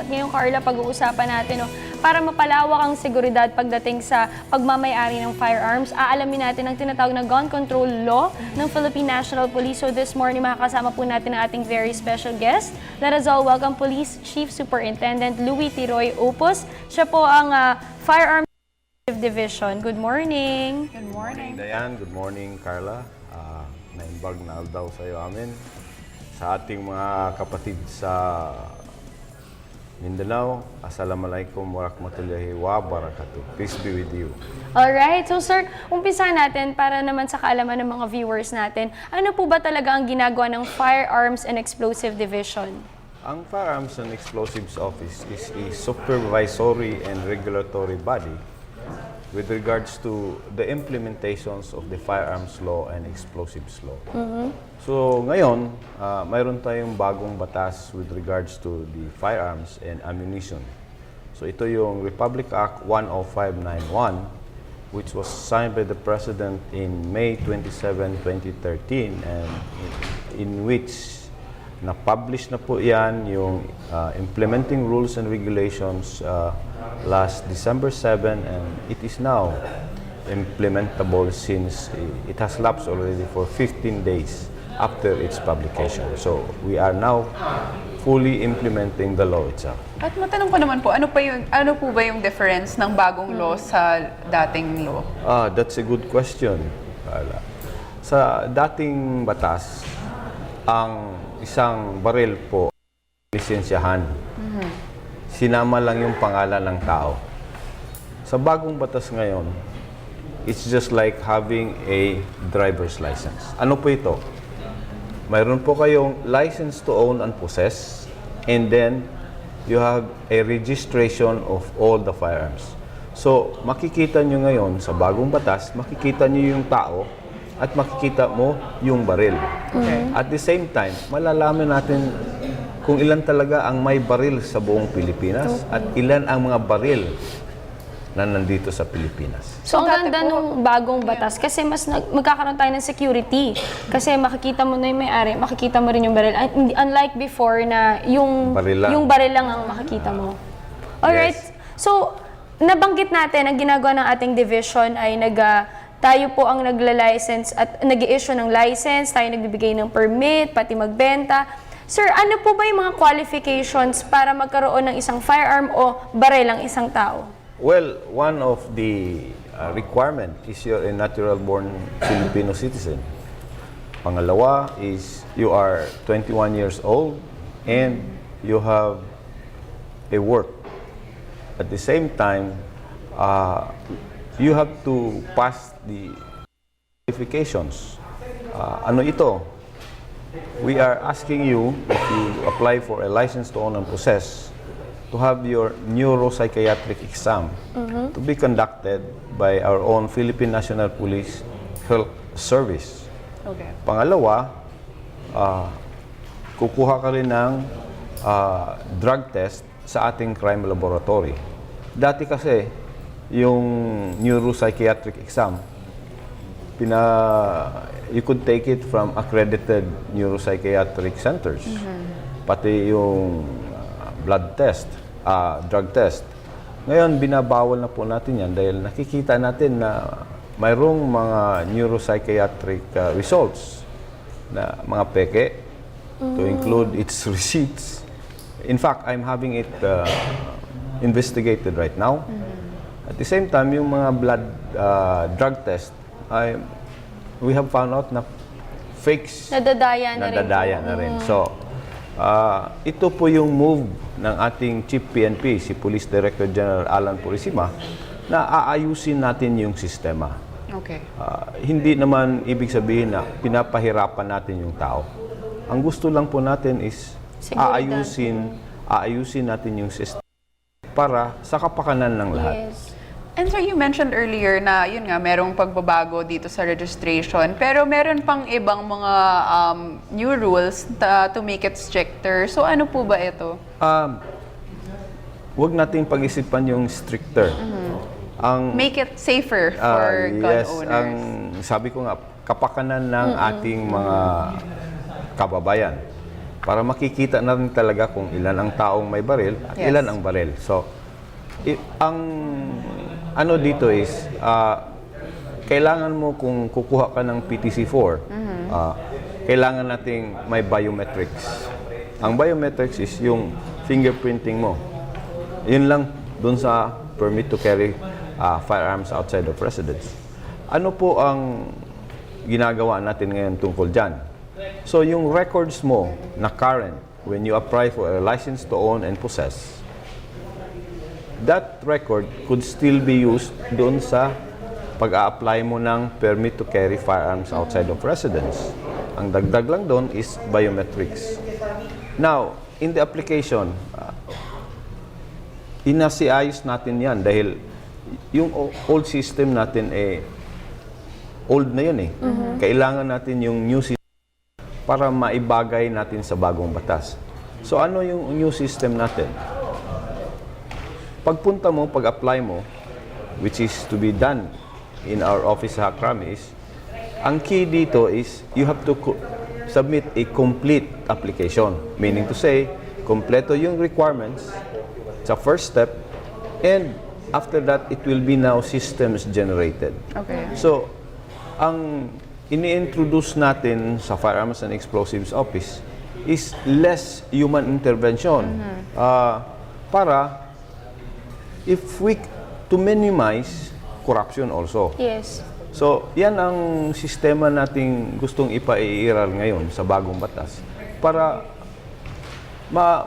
At ngayon, Carla, pag-uusapan natin, no, para mapalawak ang seguridad pagdating sa pagmamayari ng firearms, aalamin natin ang tinatawag na gun control law ng Philippine National Police. So this morning, makakasama po natin ang ating very special guest. Let us all welcome Police Chief Superintendent Louie Tiroy Opos. Siya po ang Firearms Division. Good morning. Good morning. Dayan, good morning Carla. Naimbag na daw sa iyo amin. Sa ating mga kapatid sa Mindanao, Assalamualaikum warahmatullahi wabarakatuh. Peace be with you. Alright, so sir, umpisa natin para naman sa kaalaman ng mga viewers natin. Ano po ba talaga ang ginagawa ng Firearms and Explosive Division? Ang Firearms and Explosives Office is a supervisory and regulatory body with regards to the implementations of the firearms law and explosives law. So ngayon, mayroon tayong bagong batas with regards to the firearms and ammunition. So ito yung Republic Act 10591, which was signed by the President in May 27, 2013, and in which na-publish na po yan yung implementing rules and regulations last December 7, and it is now implementable since it has lapsed already for 15 days after its publication. So we are now fully implementing the law itself. At matanong ko naman po, ano po ba yung difference ng bagong law sa dating law? That's a good question, Carla. Sa dating batas, ang isang baril po, lisensyahan. Sinama lang yung pangalan ng tao. Sa bagong batas ngayon, it's just like having a driver's license. Ano po ito? Mayroon po kayong license to own and possess, and then you have a registration of all the firearms. So, makikita nyo ngayon sa bagong batas, makikita nyo yung tao at makikita mo yung baril. At the same time, malalaman natin kung ilan talaga ang may baril sa buong Pilipinas at ilan ang mga baril na nandito sa Pilipinas. So ang ganda nung bagong batas kasi mas magkakaroon tayo ng security. Kasi makikita mo na yung may-ari, makikita mo rin yung baril. Unlike before na yung baril lang ang makikita mo. Alright, Yes. So nabanggit natin ang ginagawa ng ating division ay tayo po ang nagla-license at nag-i-issue ng license, tayo nagbibigay ng permit, pati magbenta. Sir, ano po ba yung mga qualifications para magkaroon ng isang firearm o baril ang isang tao? Well, one of the requirement is you're a natural-born Filipino citizen. Pangalawa is you are 21 years old and you have a work. At the same time, you have to pass the qualifications. Ano ito? We are asking you, if you apply for a license to own and possess, to have your neuropsychiatric exam to be conducted by our own Philippine National Police Health Service. Okay. Pangalawa, kukuha ka rin ng drug test sa ating crime laboratory. Dati kasi, yung neuropsychiatric exam, you could take it from accredited neuropsychiatric centers. Pati yung blood test, drug test. Ngayon, binabawal na po natin yan dahil nakikita natin na mayroong mga neuropsychiatric results na mga peke, to include its receipts. In fact, I'm having it investigated right now. At the same time, yung mga blood drug test, we have found out na fakes. Nadadaya na rin. So, ito po yung move ng ating Chief PNP, si Police Director General Alan Purisima, na aayusin natin yung sistema. Okay. Hindi naman ibig sabihin na pinapahirapan natin yung tao. Ang gusto lang po natin is aayusin natin yung sistema para sa kapakanan ng lahat. Yes. And sir, you mentioned earlier na yun nga, merong pagbabago dito sa registration, pero meron pang ibang mga new rules to make it stricter. So ano po ba ito? Huwag nating pag-isipan yung stricter. Make it safer for gun yes, owners. ang sabi ko nga, kapakanan ng ating mga kababayan. para makikita na rin talaga kung ilan ang taong may baril at Yes. ilan ang baril. So, ang ano dito is, kailangan mo kung kukuha ka ng PTC4, kailangan nating may biometrics. Ang biometrics is yung fingerprinting mo. Yun lang dun sa permit to carry firearms outside of residence. Ano po ang ginagawa natin ngayon tungkol dyan? So yung records mo na current when you apply for a license to own and possess, that record could still be used doon sa pag-a-apply mo ng permit to carry firearms outside of residence. Ang dagdag lang doon is biometrics. Now, in the application, inasiayos natin yan dahil yung old system natin old na yun eh. Kailangan natin yung new system para maibagay natin sa bagong batas. So ano yung new system natin? Pagpunta mo, pag-apply mo, which is to be done in our office sa Hakrami, is ang key dito is you have to submit a complete application. Meaning to say, kompleto yung requirements sa first step, and after that, it will be now systems generated. Okay. So, ang ini-introduce natin sa Firearms and Explosives Office is less human intervention. Para to minimize corruption also. Yes. So, yan ang sistema nating gustong ipaiiral ngayon sa bagong batas para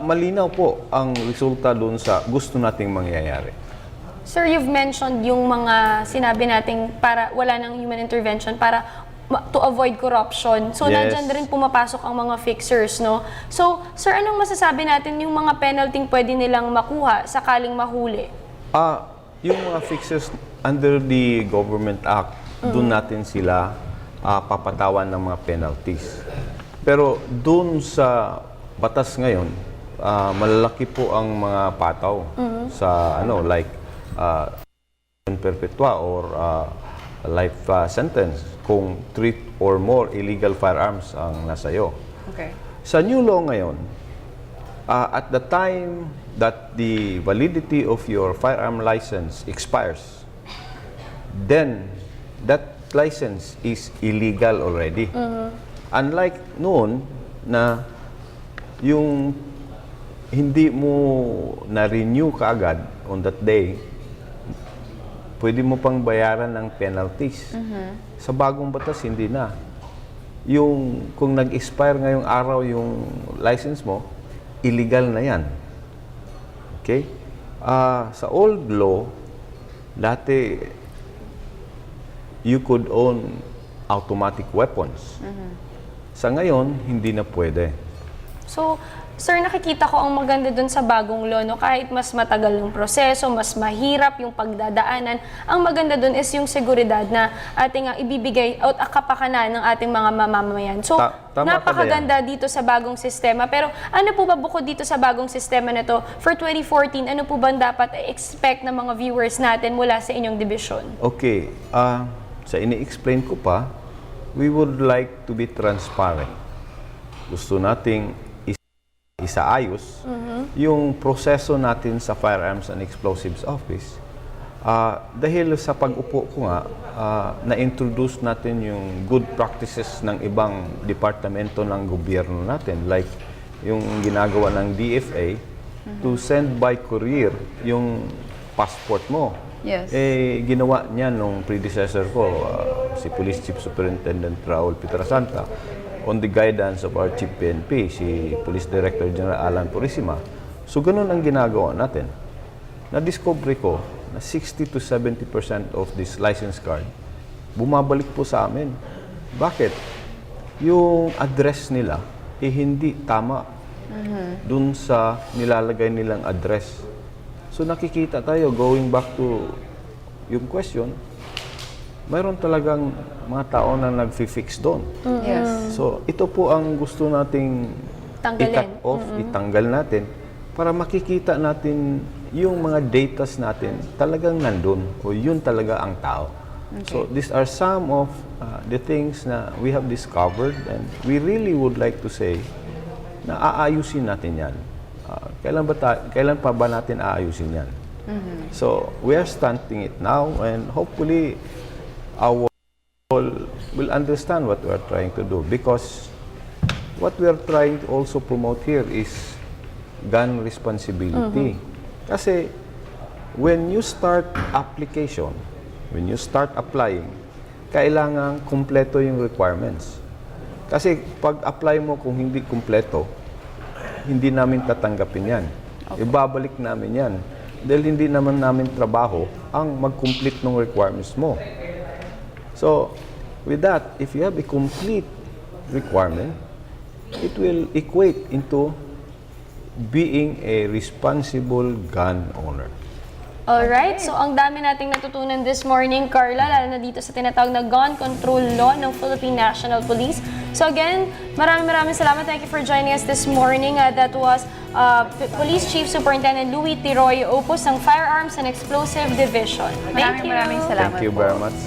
malinaw po ang resulta doon sa gusto nating mangyayari. Sir, you've mentioned yung mga sinabi nating para wala nang human intervention para to avoid corruption. So, Yes. nandyan rin pumapasok ang mga fixers, no? So, sir, anong masasabi natin yung mga penalty pwede nilang makuha sakaling mahuli? Yung mga fixers under the Government Act, doon natin sila papatawan ng mga penalties. Pero doon sa batas ngayon, malalaki po ang mga pataw sa like perpetua or life sentence kung 3 or more illegal firearms ang nasa iyo. Okay. Sa new law ngayon, at the time that the validity of your firearm license expires, then that license is illegal already. Unlike noon na yung hindi mo na-renew kaagad on that day, pwede mo pang bayaran ng penalties. Sa bagong batas, hindi na. Yung kung nag-expire ngayong araw yung license mo, illegal na yan. Okay? Sa old law, dati, you could own automatic weapons. Sa ngayon, hindi na pwede. So, sir, nakikita ko ang maganda dun sa bagong law, no? Kahit mas matagal yung proseso, mas mahirap yung pagdadaanan, ang maganda dun is yung seguridad na ating ibibigay at kapakanan ng ating mga mamamayan. So, Tama napakaganda dito sa bagong sistema. Pero ano po ba bukod dito sa bagong sistema na to, for 2014, ano po ba dapat expect ng mga viewers natin mula sa inyong division? Okay. Sa ini-explain ko pa, we would like to be transparent. Gusto nating isaayos yung proseso natin sa Firearms and Explosives Office. Dahil sa pag-upo ko nga, na-introduce natin yung good practices ng ibang departamento ng gobyerno natin. Like yung ginagawa ng DFA to send by courier yung passport mo. Yes. Ginawa niya nung predecessor ko, si Police Chief Superintendent Raul Pietrasanta, on the guidance of our Chief PNP, si Police Director General Alan Purisima. So, ganun ang ginagawa natin. Na-discover ko na 60 to 70% of this license card bumabalik po sa amin. Bakit? Yung address nila hindi tama dun sa nilalagay nilang address. So, nakikita tayo, going back to yung question, mayroon talagang mga tao na nag-fix doon. Yes. So, ito po ang gusto nating Tanggalin. i-cut off, itanggal natin para makikita natin yung mga datas natin talagang nandun o yun talaga ang tao. So, these are some of the things na we have discovered and we really would like to say na aayusin natin yan. Kailan pa ba natin aayusin yan? So, we are stunting it now and hopefully our will understand what we are trying to do because what we are trying to also promote here is gun responsibility. Kasi when you start application, when you start applying, kailangan kumpleto yung requirements. Kasi pag apply mo kung hindi kumpleto, hindi namin tatanggapin yan. Ibabalik namin yan. Dahil hindi naman namin trabaho ang mag-complete ng requirements mo. So, with that, if you have a complete requirement, it will equate into being a responsible gun owner. Alright, so ang dami nating natutunan this morning, Carla, lalo na dito sa tinatawag na gun control law ng Philippine National Police. So again, maraming salamat. Thank you for joining us this morning. That was Police Chief Superintendent Louie Tiroy Opus ng Firearms and Explosive Division. Thank you. Maraming salamat Thank you po. very much.